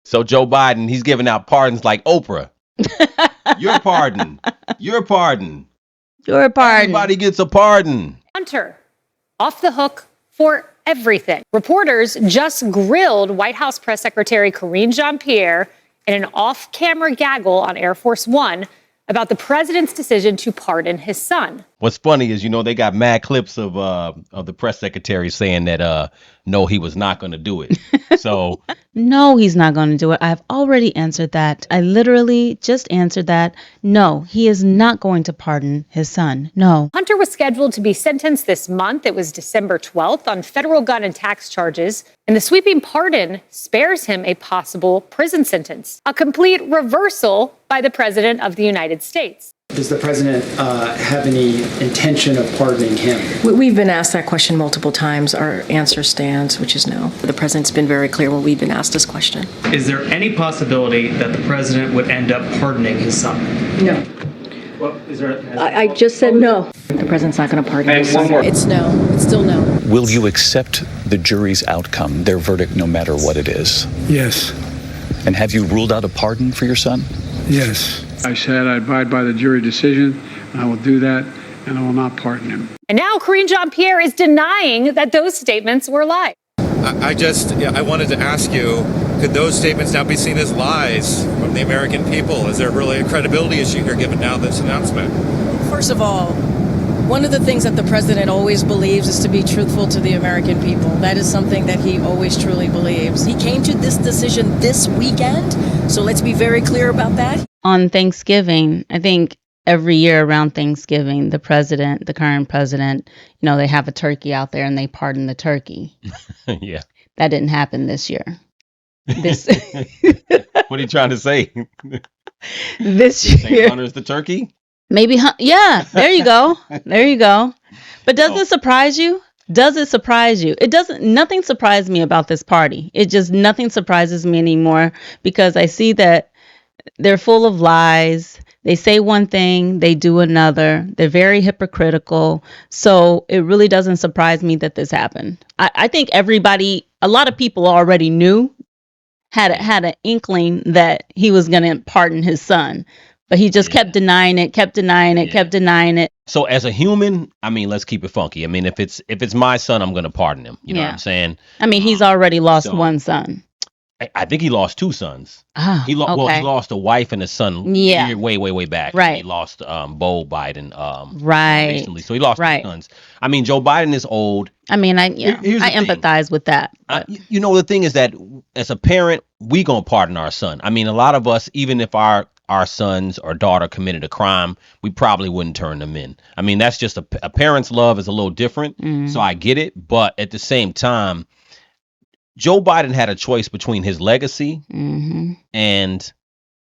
So Joe Biden, he's giving out pardons like Oprah. Your pardon. Your pardon. Your pardon. Everybody gets a pardon. Hunter, off the hook for everything. Reporters just grilled White House Press Secretary Karine Jean-Pierre in an off-camera gaggle on Air Force One about the president's decision to pardon his son. What's funny is, they got mad clips of the press secretary saying that no, he was not going to do it. So No, he's not going to do it. I've already answered that. I literally just answered that. No, he is not going to pardon his son. No. Hunter was scheduled to be sentenced this month. It was December 12th on federal gun and tax charges. And the sweeping pardon spares him a possible prison sentence, a complete reversal by the president of the United States. Does the president have any intention of pardoning him? We've been asked that question multiple times. Our answer stands, which is no. The president's been very clear when we've been asked this question. Is there any possibility that the president would end up pardoning his son? No. Well, is there? I just said no. The president's not going to pardon his son. It's no. It's still no. Will you accept the jury's outcome, their verdict, no matter what it is? Yes. And have you ruled out a pardon for your son? Yes. I said I abide by the jury decision, and I will do that, and I will not pardon him. And now Karine Jean-Pierre is denying that those statements were lies. I wanted to ask you, could those statements now be seen as lies from the American people? Is there really a credibility issue here given now this announcement? First of all, one of the things that the president always believes is to be truthful to the American people. That is something that he always truly believes. He came to this decision this weekend, so let's be very clear about that. On Thanksgiving, I think every year around Thanksgiving, the current president, they have a turkey out there and they pardon the turkey. Yeah. That didn't happen this year. What are you trying to say? This year. Hunter's the turkey? Maybe, yeah, there you go. There you go. But does it surprise you? Does it surprise you? It doesn't. Nothing surprised me about this party. Nothing surprises me anymore because I see that they're full of lies. They say one thing, they do another. They're very hypocritical. So it really doesn't surprise me that this happened. I think a lot of people already knew, had an inkling that he was going to pardon his son. But he just kept denying it. So as a human, let's keep it funky. If it's my son, I'm going to pardon him. You know what I'm saying? He's already lost one son. I think he lost two sons. He lost a wife and a son. Yeah. Way back. Right. He lost Beau Biden. Right. Recently, so he lost two sons. Joe Biden is old. I empathize with that. The thing is that as a parent, we gonna pardon our son. A lot of us, even if our sons or daughter committed a crime, we probably wouldn't turn them in. That's just a parent's love is a little different. Mm-hmm. So I get it, but at the same time, Joe Biden had a choice between his legacy and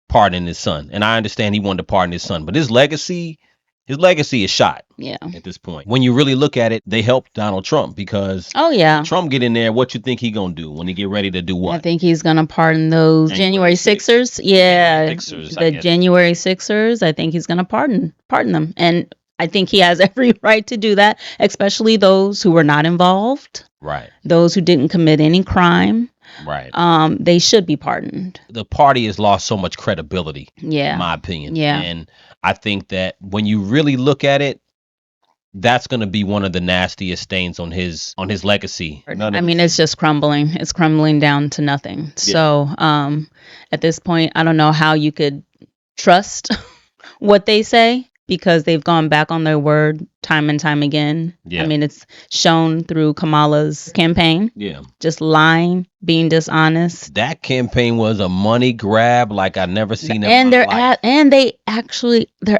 pardoning his son. And I understand he wanted to pardon his son, but his legacy is shot at this point. When you really look at it, they helped Donald Trump because Trump get in there. What you think he gonna do when he get ready to do what? I think he's gonna pardon those January 6ers. Yeah, the January 6ers. I think he's gonna pardon them. And I think he has every right to do that, especially those who were not involved. Right. Those who didn't commit any crime. Right. They should be pardoned. The party has lost so much credibility. Yeah. In my opinion. Yeah. And I think that when you really look at it, that's going to be one of the nastiest stains on his legacy. It's just crumbling. It's crumbling down to nothing. Yeah. So at this point, I don't know how you could trust what they say because they've gone back on their word time and time again. Yeah. It's shown through Kamala's campaign. Yeah. Just lying, being dishonest. That campaign was a money grab like I never seen it. And they're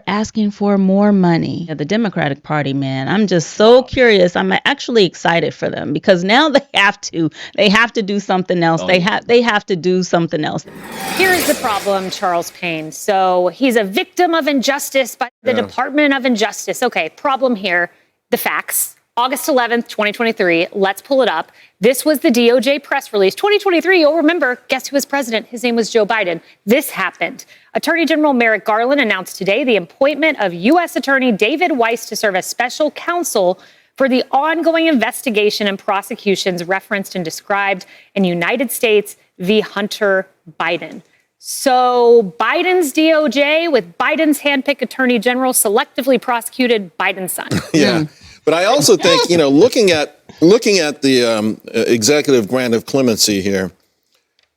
asking for more money. The Democratic Party, man. I'm just so curious. I'm actually excited for them because now they have to do something else. They have to do something else. Here's the problem, Charles Payne. So he's a victim of injustice by the Department of Injustice. Okay, problem here, the facts. August 11th, 2023. Let's pull it up. This was the DOJ press release. 2023, you'll remember, guess who was president? His name was Joe Biden. This happened. Attorney General Merrick Garland announced today the appointment of U.S. Attorney David Weiss to serve as special counsel for the ongoing investigation and prosecutions referenced and described in United States v. Hunter Biden. So Biden's DOJ with Biden's handpicked attorney general selectively prosecuted Biden's son. Yeah. But I also think, looking at the executive grant of clemency here,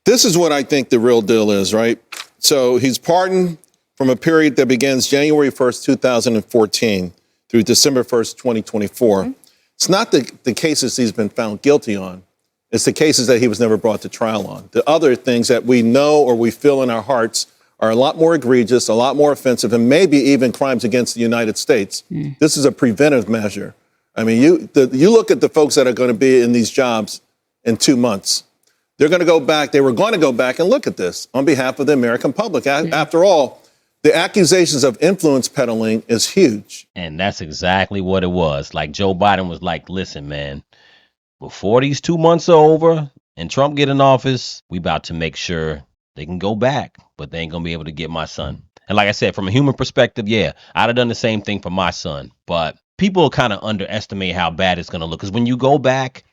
this is what I think the real deal is, right? So he's pardoned from a period that begins January 1st, 2014 through December 1st, 2024. Mm-hmm. It's not the cases he's been found guilty on. It's the cases that he was never brought to trial on. The other things that we know or we feel in our hearts are a lot more egregious, a lot more offensive, and maybe even crimes against the United States. Mm. This is a preventive measure. I mean, you look at the folks that are going to be in these jobs in 2 months. They're going to go back. They were going to go back and look at this on behalf of the American public. After all, the accusations of influence peddling is huge. And that's exactly what it was. Like Joe Biden was like, listen, man, before these 2 months are over and Trump get in office, we about to make sure they can go back, but they ain't going to be able to get my son. And like I said, from a human perspective, yeah, I'd have done the same thing for my son. But people kind of underestimate how bad it's going to look. Because when you go back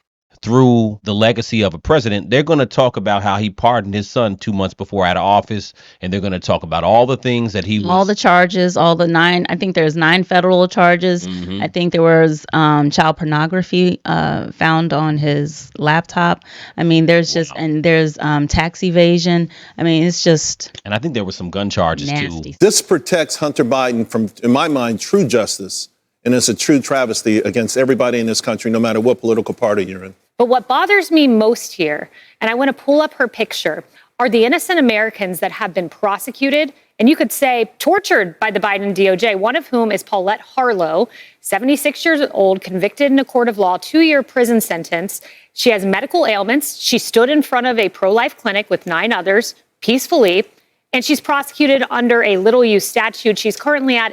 through the legacy of a president, they're going to talk about how he pardoned his son 2 months before out of office. And they're going to talk about all the things that he was. All the charges, all the 9. I think there's 9 federal charges. Mm-hmm. I think there was child pornography found on his laptop. I mean, there's just, and there's tax evasion. I mean, it's just. And I think there were some gun charges nasty. too. This protects Hunter Biden from, in my mind, true justice. And it's a true travesty against everybody in this country, no matter what political party you're in. But what bothers me most here, and I want to pull up her picture, are the innocent Americans that have been prosecuted, and you could say tortured by the Biden DOJ, one of whom is Paulette Harlow, 76 years old, convicted in a court of law, 2-year prison sentence. She has medical ailments. She stood in front of a pro-life clinic with 9 others peacefully, and she's prosecuted under a little use statute. She's currently at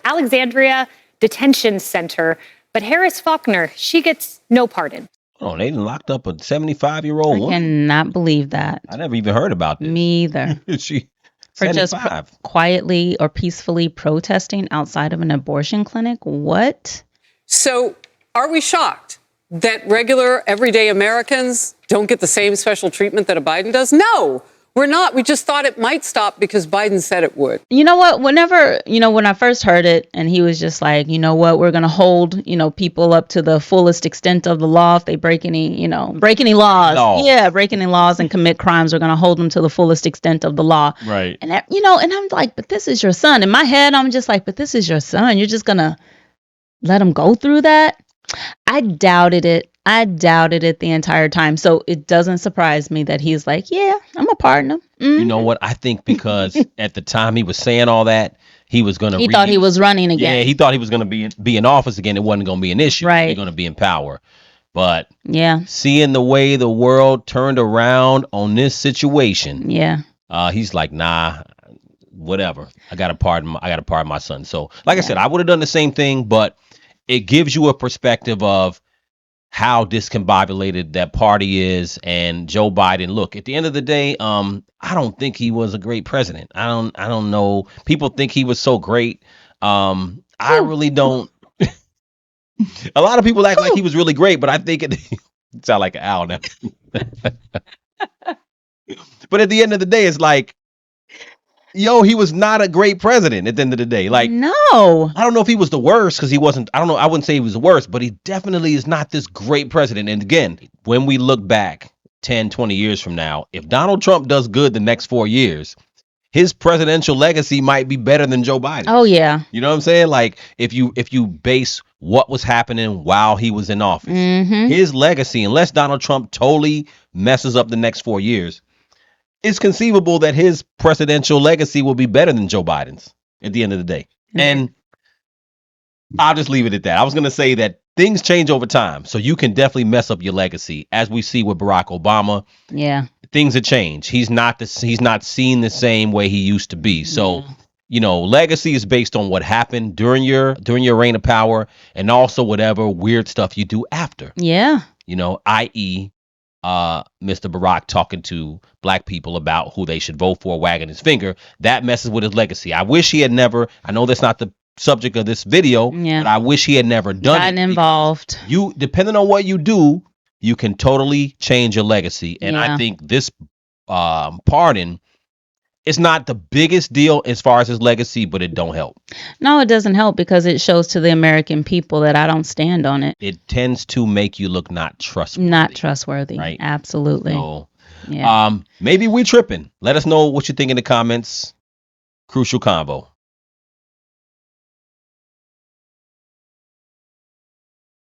Alexandria Detention Center. But Harris Faulkner, she gets no pardon. Oh, they locked up a 75-year-old woman. I cannot believe that. I never even heard about this. Me either. She for just quietly or peacefully protesting outside of an abortion clinic? What? So are we shocked that regular, everyday Americans don't get the same special treatment that a Biden does? No, we're not. We just thought it might stop because Biden said it would. You know what? Whenever, when I first heard it and he was just like, you know what, we're going to hold, people up to the fullest extent of the law. If they break any laws. No. Yeah, break any laws and commit crimes, we're going to hold them to the fullest extent of the law. Right. And, and I'm like, but this is your son. In my head, I'm just like, but this is your son. You're just going to let him go through that? I doubted it. The entire time. So it doesn't surprise me that he's like, yeah, I'm going to pardon him. Mm-hmm. You know what? I think because at the time he was saying all that, he was going to. He thought he was running again. Yeah, he thought he was going to be in office again. It wasn't going to be an issue. Right. He's going to be in power. But yeah, seeing the way the world turned around on this situation, yeah, he's like, nah, whatever. I got to pardon my son. So, like I said, I would have done the same thing, but it gives you a perspective of how discombobulated that party is. And Joe Biden, look, at the end of the day, I don't think he was a great president. I don't know. People think he was so great. I really don't. A lot of people act like he was really great, but I think it sound like an owl now. But at the end of the day, it's like, he was not a great president at the end of the day. Like, no, I don't know if he was the worst because he wasn't. I don't know. I wouldn't say he was the worst, but he definitely is not this great president. And again, when we look back 10, 20 years from now, if Donald Trump does good the next 4 years, his presidential legacy might be better than Joe Biden. Oh, yeah. You know what I'm saying? Like, if you base what was happening while he was in office, his legacy, unless Donald Trump totally messes up the next 4 years, it's conceivable that his presidential legacy will be better than Joe Biden's at the end of the day. Mm-hmm. And I'll just leave it at that. I was going to say that things change over time. So you can definitely mess up your legacy. As we see with Barack Obama, things have changed. He's not seen the same way he used to be. So, legacy is based on what happened during your reign of power and also whatever weird stuff you do after. Yeah. I.e., Mr. Barack talking to black people about who they should vote for, wagging his finger. That messes with his legacy. I wish he had never. I know that's not the subject of this video, but I wish he had never gotten involved. Depending on what you do, you can totally change your legacy. And I think this pardon, it's not the biggest deal as far as his legacy, but it don't help. No, it doesn't help because it shows to the American people that I don't stand on it. It tends to make you look not trustworthy. Not trustworthy. Right. Absolutely. So, Yeah. maybe we tripping. Let us know what you think in the comments. Crucial Convo.